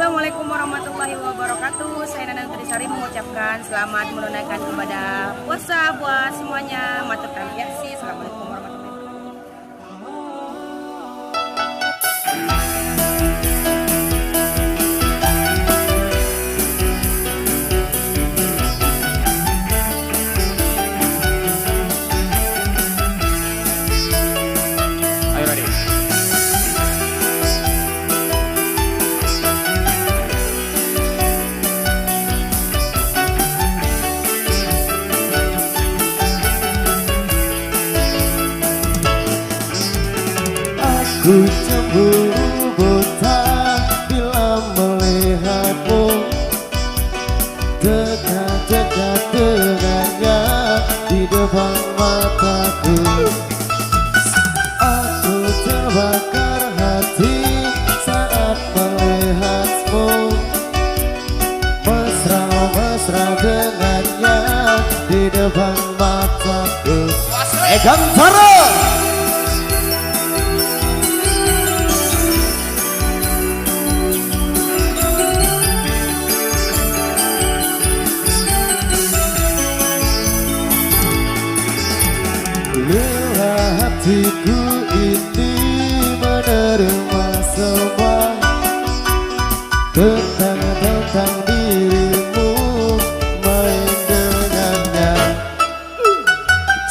Assalamualaikum warahmatullahi wabarakatuh. Saya Nana Nutrisari mengucapkan selamat menunaikan ibadah puasa buat semuanya. Matur terima kasih. Assalamualaikum warahmatullahi wabarakatuh. Ayo ready. Ku cemburu buta bila melihatmu dekat-dekat dengannya di depan mataku. Aku terbakar hati saat melihatmu mesra-mesra dengannya di depan mataku. Egang Taro. Bila hatiku ini menerima semua tentang dirimu, main dengannya.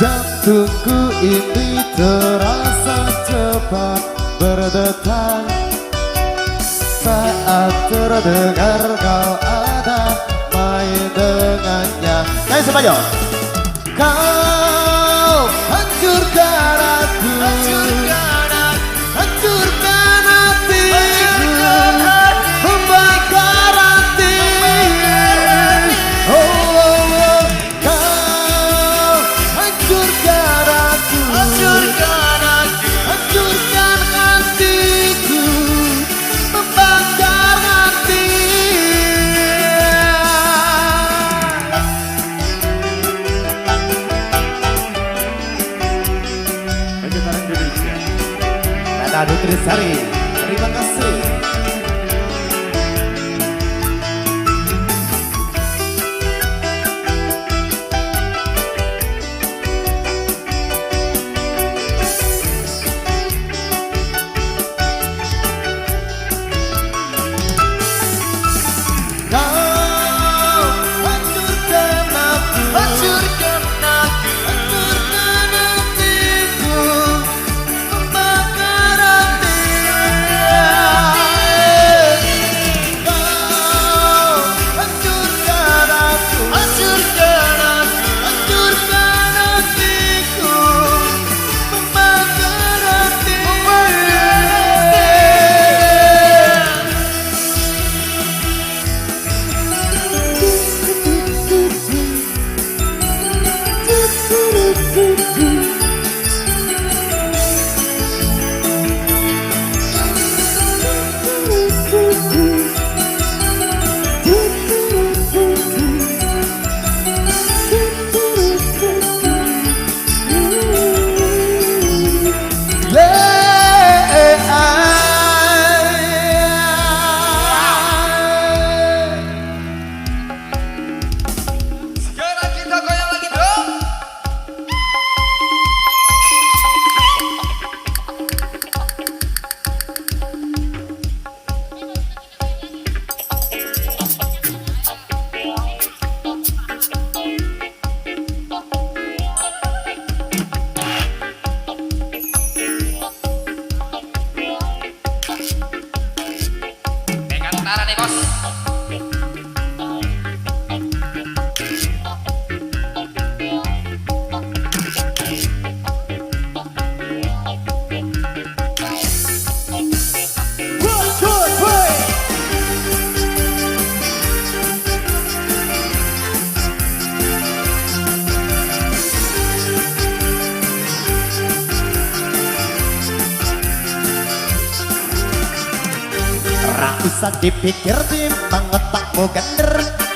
Jantungku ini terasa cepat berdetak saat terdengar kau ada main dengannya. Ayo semuanya. Kau hancurkan aku, hancurkan hatiku, membakar hati. Oh, oh, oh. Kau hancurkan aku, hancurkan hatiku, membakar hati. Nana Nutrisari, terima kasih. Kau hancurkan aku, hancurkan hatiku, membakar hati. Kau hancurkan aku, hancurkan hatiku, membakar hati. Sekarang kita goyang lagi dong. Pegang tara nih bos. Usah dipikir timbang otakmu gender,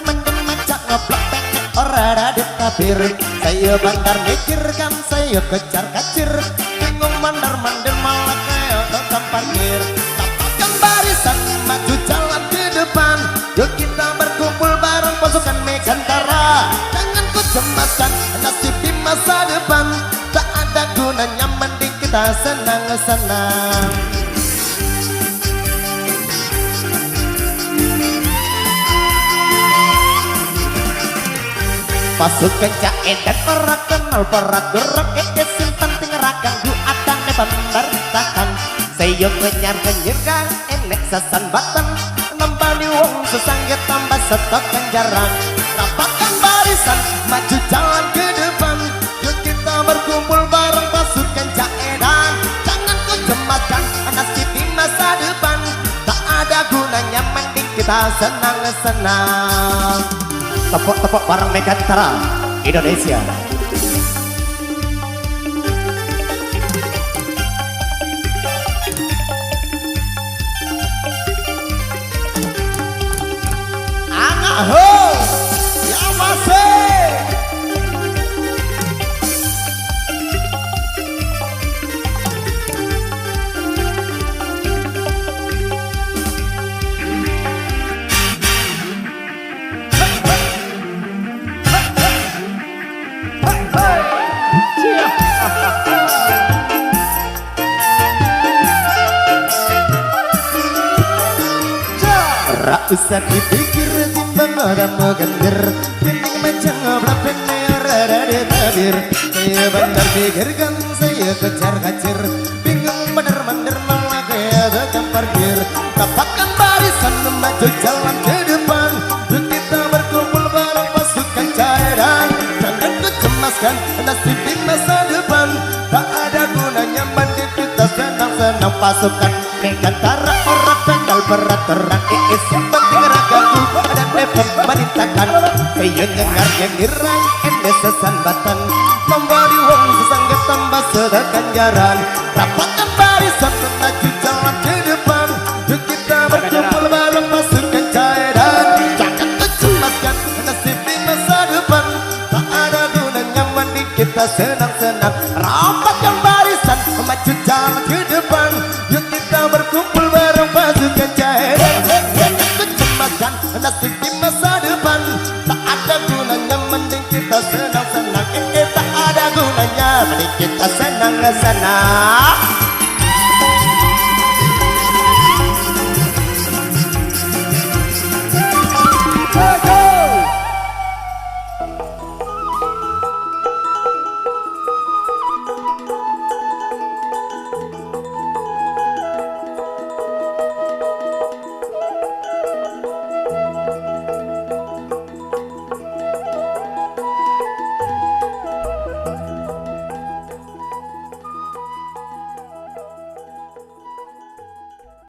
mending macak ngeblok pengen ora ada tabir. Saya bandar mikirkan, saya kejar kacir, bingung mandar mandir malah kayak tetap parkir. Tapatkan barisan maju jalan di depan. kita senang-senang. Pasukan caedan perak kenal perak gerak eke simpan tinggal ganggu atang ne pemberontakan. Sayo kenyar kenyirkan enek sasan batan nembani wong sesangget tambah setok kenjaran. Rapatkan barisan maju jalan ke depan, yuk kita berkumpul bareng pasukan caedan. Jangan ku cemaskan nasib di masa depan, tak ada gunanya mending kita senang-senang. Tepuk-tepuk bareng Megantara Indonesia. Aho, ya masih. Rak usah dipikir timbang orang mau gender, penting macam ngobrol bener ada di tabir. Saya bandar pikirkan saya kejar-kejar, bingung bener-bener malah kayak tukang parkir. Dapatkan barisan maju jalan ke depan, yuk kita berkumpul bareng pasukan caedan. Jangan ku cemaskan nasib di masa depan, tak ada gunanya mandi kita senang-senang. Pasukan Megantara orang tanggal berat terang iis penting ragaku dan pemerintahkan. Saya dengar ngirai ende sesambatan memberi wong sesangga tambah sedekan jaran. Rapatkan barisan maju jalan ke depan, yuk kita berkumpul bareng pasukan caedan. Jangan tercemaskan nasib di masa depan, tak ada gunanya mending kita senang-senang. Rapatkan barisan maju jalan ke depan, yuk kita berkumpul bareng pasukan caedan. Jangan tercemaskan nasib di masa depan, tak ada gunanya mending kita senang-senang. Tak ada gunanya mending kita senang-senang.